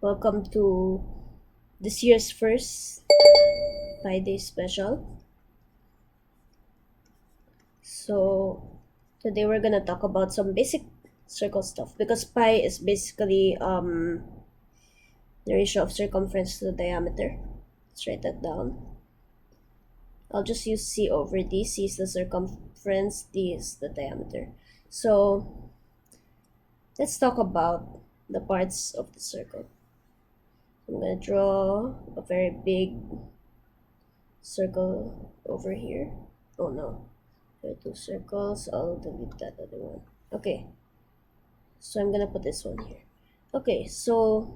Welcome to this year's first Pi Day special. So today we're gonna talk about some basic circle stuff because pi is basically the ratio of circumference to the diameter. Let's write that down. I'll just use C over D. C is the circumference, D is the diameter. So let's talk about the parts of the circle. I'm gonna draw a very big circle over here. Oh no, there are two circles. I'll delete that other one. Okay, so I'm gonna put this one here. Okay, so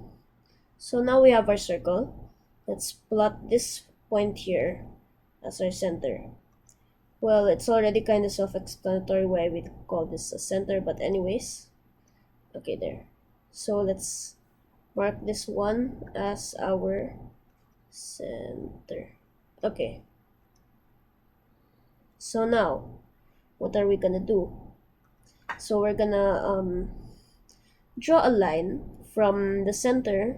now we have our circle. Let's plot this point here as our center. Well, it's already kind of self-explanatory why we call this a center, but anyways, okay, there. So let's mark this one as our center. Okay, so now what are we gonna do? So we're gonna draw a line from the center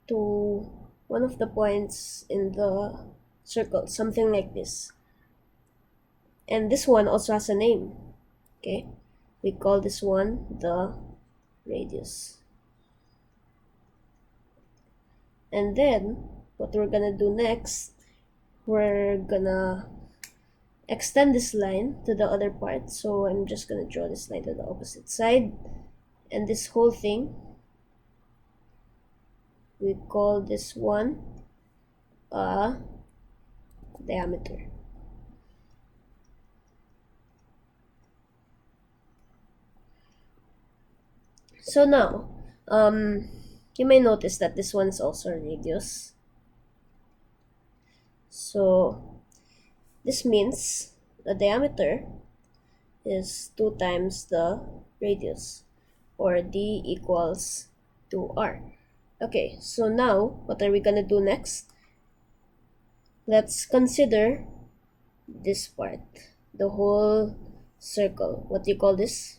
to one of the points in the circle, something like this. And this one also has a name. Okay, we call this one the radius. And then what we're gonna do next, we're gonna extend this line to the other part. So I'm just gonna draw this line to the opposite side, and this whole thing, we call this one a diameter. So now, you may notice that this one is also a radius. So this means the diameter is 2 times the radius, or D equals 2R. Okay, so now what are we gonna do next? Let's consider this part, the whole circle. What do you call this?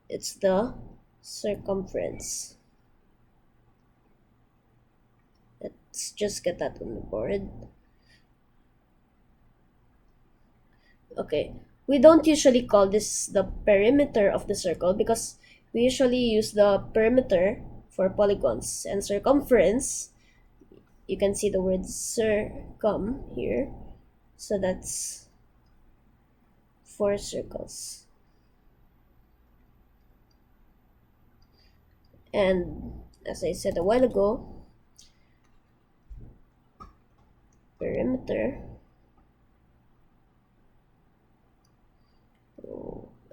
It's the circumference. Let's just get that on the board. Okay, we don't usually call this the perimeter of the circle because we usually use the perimeter for polygons, and circumference, you can see the word circum here, so that's 4 circles. And as I said a while ago, perimeter,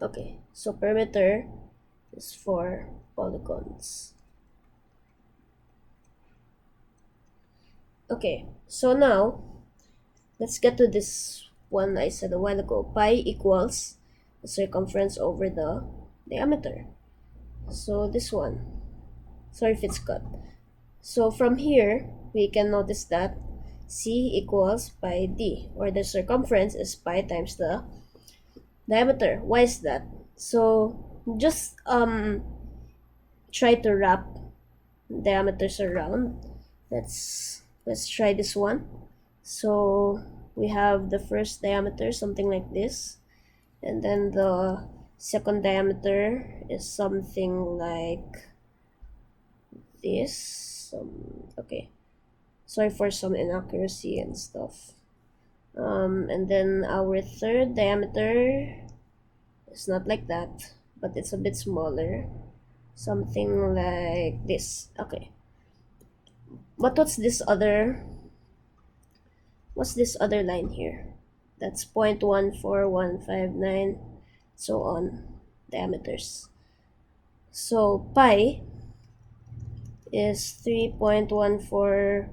okay, so perimeter is 4 polygons. Okay, so now let's get to this one I said a while ago. Pi equals the circumference over the diameter. So this one, sorry if it's cut. So from here, we can notice that C equals pi D, or the circumference is pi times the diameter. Why is that? So just try to wrap diameters around. Let's try this one. So we have the first diameter, something like this, and then the second diameter is something like this. Okay, sorry for some inaccuracy and stuff. And then our third diameter is not like that, but it's a bit smaller, something like this. Okay, but what's this other line here? That's 0.14159, so on, diameters. So pi is 3.14 ...